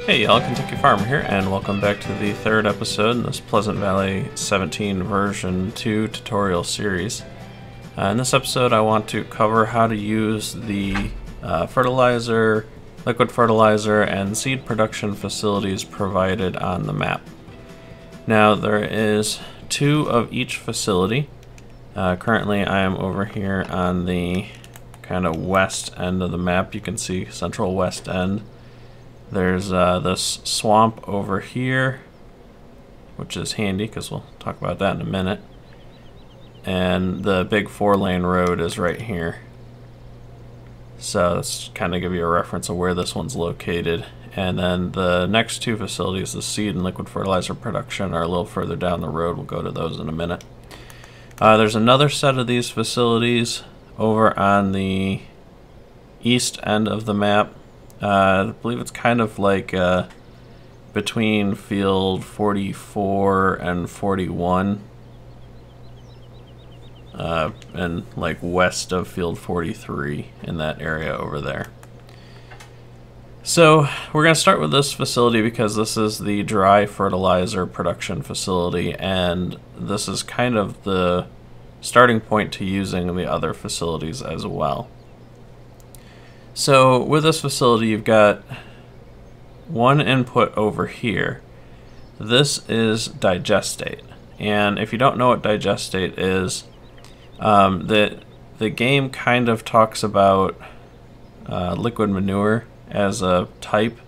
Hey y'all, Kentucky Farmer here, and welcome back to the third episode in this Pleasant Valley 17 version 2 tutorial series. In this episode I want to cover how to use the fertilizer, liquid fertilizer, and seed production facilities provided on the map. Now there is 2 of each facility. Currently I am over here on the kind of west end of the map. You can see central west end. There's this swamp over here, which is handy because we'll talk about that in a minute. And the big 4-lane road is right here. So that's kind of give you a reference of where this one's located. And then the next 2 facilities, the seed and liquid fertilizer production, are a little further down the road. We'll go to those in a minute. There's another set of these facilities over on the east end of the map. I believe it's kind of like between field 44 and 41 and like west of field 43 in that area over there. So we're going to start with this facility because this is the dry fertilizer production facility, and this is kind of the starting point to using the other facilities as well. So with this facility, you've got one input over here. This is digestate, and if you don't know what digestate is, the game kind of talks about liquid manure as a type,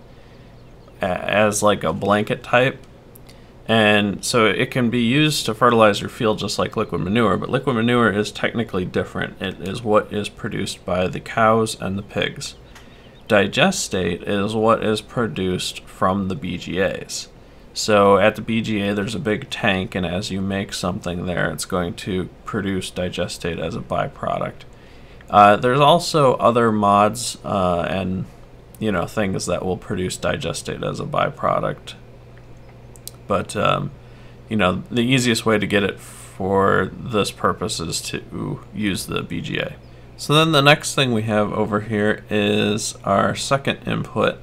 as like a blanket type. And so it can be used to fertilize your field just like liquid manure, but liquid manure is technically different. It is what is produced by the cows and the pigs. Digestate is what is produced from the BGAs. So at the BGA there's a big tank, and as you make something there, it's going to produce digestate as a byproduct. There's also other mods and things that will produce digestate as a byproduct. But, the easiest way to get it for this purpose is to use the BGA. So then the next thing we have over here is our second input.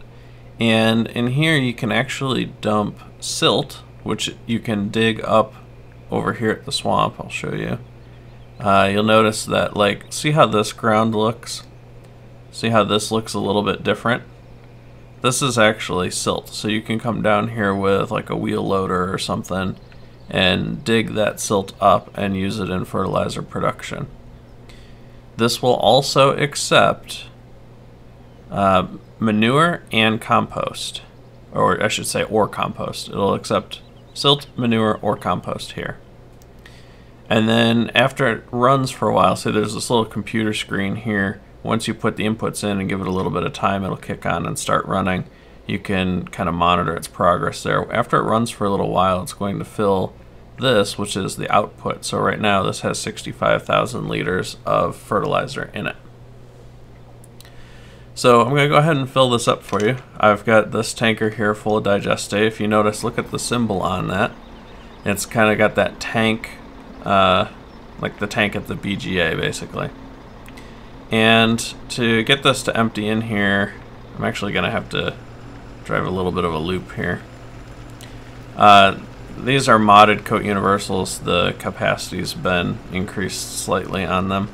And in here you can actually dump silt, which you can dig up over here at the swamp. I'll show you. You'll notice that, see how this ground looks? See how this looks a little bit different? This is actually silt, so you can come down here with like a wheel loader or something and dig that silt up and use it in fertilizer production. This will also accept manure and compost, or I should say or compost. It'll accept silt, manure, or compost here. And then after it runs for a while, so there's this little computer screen here. Once you put the inputs in and give it a little bit of time, it'll kick on and start running. You can kind of monitor its progress there. After it runs for a little while, it's going to fill this, which is the output. So right now this has 65,000 liters of fertilizer in it. So I'm going to go ahead and fill this up for you. I've got this tanker here full of digestate. If you notice, look at the symbol on that. It's kind of got that tank, like the tank at the BGA basically. And to get this to empty in here, I'm actually going to have to drive a little bit of a loop here. These are modded coat universals. The capacity's been increased slightly on them.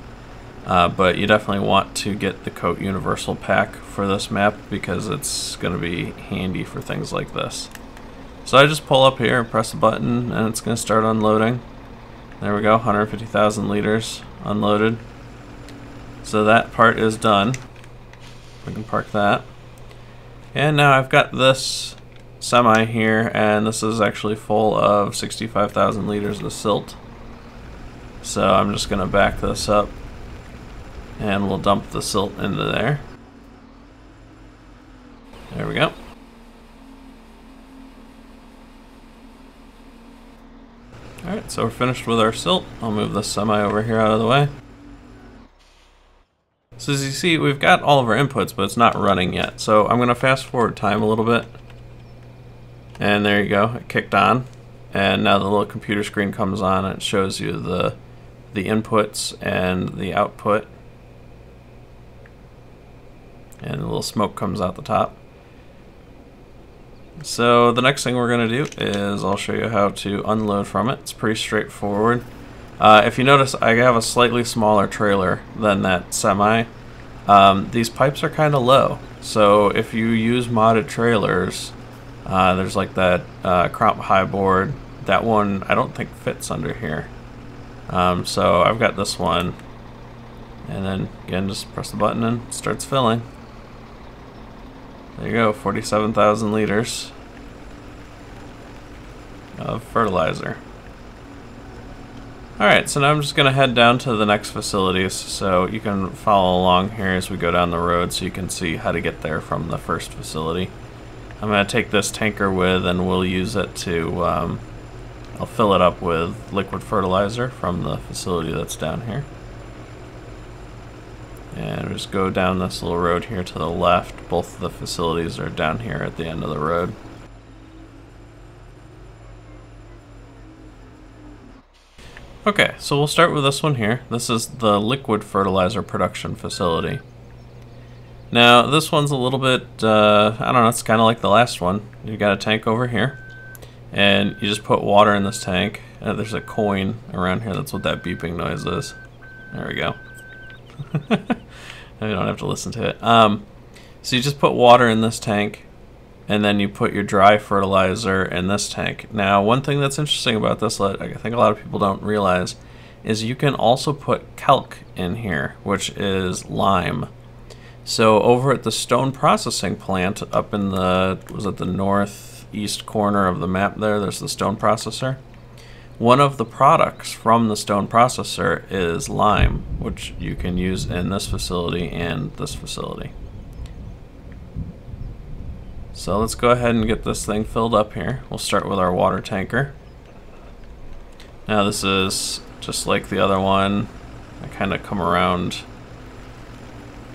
But you definitely want to get the coat universal pack for this map because it's going to be handy for things like this. So I just pull up here and press a button and it's going to start unloading. There we go, 150,000 liters unloaded. So that part is done. We can park that. And now I've got this semi here, and this is actually full of 65,000 liters of silt. So I'm just going to back this up and we'll dump the silt into there. There we go. Alright, so we're finished with our silt. I'll move this semi over here out of the way. So as you see, we've got all of our inputs, but it's not running yet. So I'm going to fast forward time a little bit. And there you go, it kicked on. And now the little computer screen comes on and it shows you the inputs and the output. And a little smoke comes out the top. So the next thing we're going to do is I'll show you how to unload from it. It's pretty straightforward. If you notice, I have a slightly smaller trailer than that semi. These pipes are kind of low, so if you use modded trailers, there's like that crop high board. That one I don't think fits under here. So I've got this one, and then again just press the button and it starts filling. There you go, 47,000 liters of fertilizer. Alright, so now I'm just going to head down to the next facilities so you can follow along here as we go down the road so you can see how to get there from the first facility. I'm going to take this tanker with and we'll use it to, I'll fill it up with liquid fertilizer from the facility that's down here. And we'll just go down this little road here to the left. Both of the facilities are down here at the end of the road. Okay, so we'll start with this one here. This is the liquid fertilizer production facility. Now, this one's a little bit, I don't know, it's kind of like the last one. You got a tank over here, and you just put water in this tank. There's a coin around here, that's what that beeping noise is. There we go. I don't have to listen to it. So you just put water in this tank, and then you put your dry fertilizer in this tank. Now, one thing that's interesting about this, I think a lot of people don't realize, is you can also put calc in here, which is lime. So over at the stone processing plant up in the, was it the northeast corner of the map there, there's the stone processor. One of the products from the stone processor is lime, which you can use in this facility and this facility. So let's go ahead and get this thing filled up here. We'll start with our water tanker. Now this is just like the other one. I kind of come around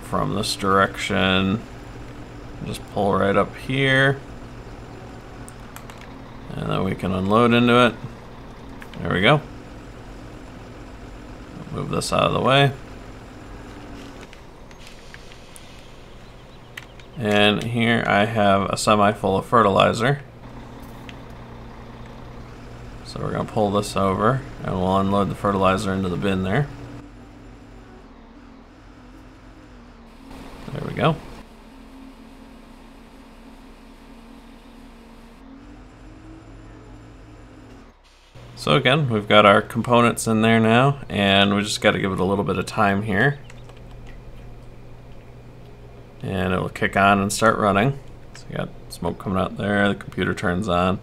from this direction. Just pull right up here. And then we can unload into it. There we go. Move this out of the way. And here I have a semi full of fertilizer. So we're going to pull this over and we'll unload the fertilizer into the bin there. There we go. So again, we've got our components in there now, and we just got to give it a little bit of time here. And it will kick on and start running. So you got smoke coming out there, the computer turns on.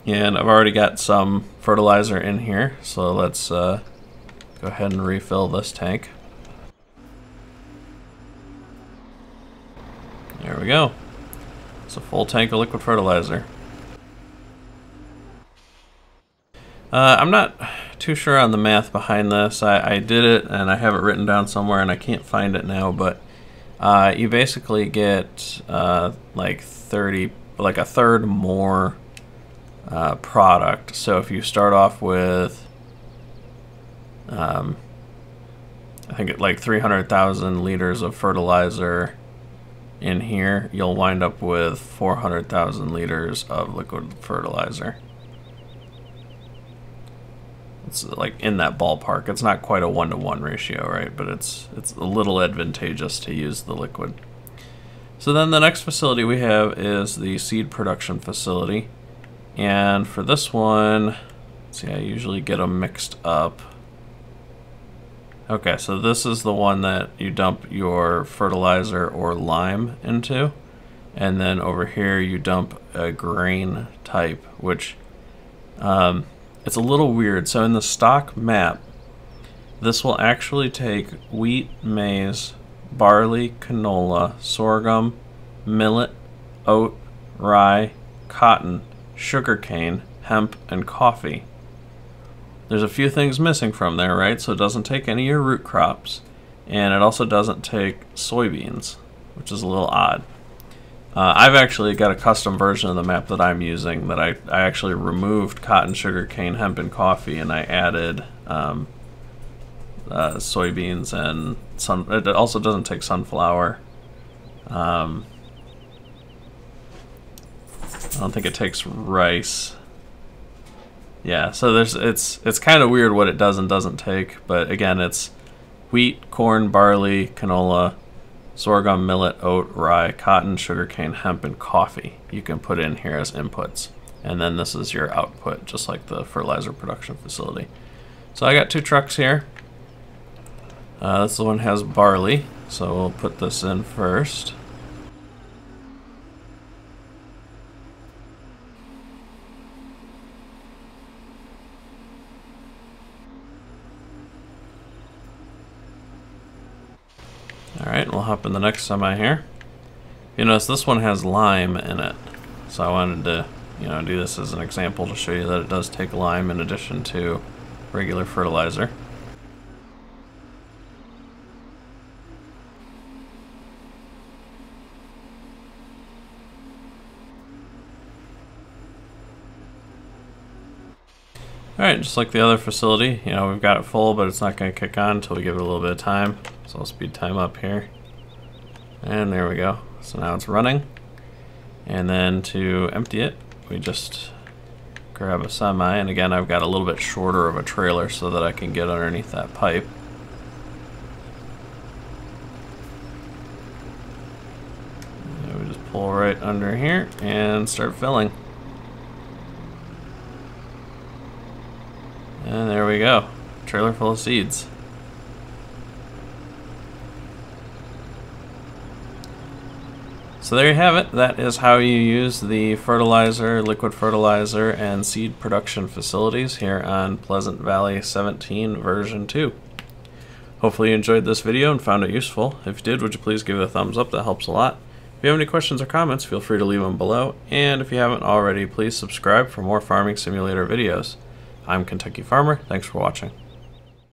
And I've already got some fertilizer in here, so let's go ahead and refill this tank. There we go. It's a full tank of liquid fertilizer. I'm not too sure on the math behind this. I did it and I have it written down somewhere and I can't find it now, but you basically get like a third more product. So if you start off with I think it like 300,000 liters of fertilizer in here, you'll wind up with 400,000 liters of liquid fertilizer. It's like in that ballpark. It's not quite a 1-to-1 ratio, right? But it's a little advantageous to use the liquid. So then the next facility we have is the seed production facility. And for this one, let's see, I usually get them mixed up. Okay, so this is the one that you dump your fertilizer or lime into. And then over here you dump a grain type, which it's a little weird. So in the stock map, this will actually take wheat, maize, barley, canola, sorghum, millet, oat, rye, cotton, sugarcane, hemp, and coffee. There's a few things missing from there, right? So it doesn't take any of your root crops, and it also doesn't take soybeans, which is a little odd. I've actually got a custom version of the map that I'm using that I actually removed cotton, sugarcane, hemp, and coffee, and I added soybeans and it also doesn't take sunflower. I don't think it takes rice. Yeah, so it's kind of weird what it does and doesn't take, but again, it's wheat, corn, barley, canola, sorghum, millet, oat, rye, cotton, sugarcane, hemp, and coffee you can put in here as inputs. And then this is your output, just like the fertilizer production facility. So I got 2 trucks here. This one has barley, so we'll put this in first. Alright, we'll hop in the next semi here. You notice this one has lime in it, so I wanted to do this as an example to show you that it does take lime in addition to regular fertilizer. Alright, just like the other facility, we've got it full, but it's not going to kick on until we give it a little bit of time. So I'll speed time up here. And there we go. So now it's running. And then to empty it, we just grab a semi. And again, I've got a little bit shorter of a trailer so that I can get underneath that pipe. And we just pull right under here and start filling. And there we go. Trailer full of seeds. So there you have it. That is how you use the fertilizer, liquid fertilizer, and seed production facilities here on Pleasant Valley 17 version 2. Hopefully you enjoyed this video and found it useful. If you did, would you please give it a thumbs up? That helps a lot. If you have any questions or comments, feel free to leave them below. And if you haven't already, please subscribe for more farming simulator videos. I'm Kentucky Farmer. Thanks for watching.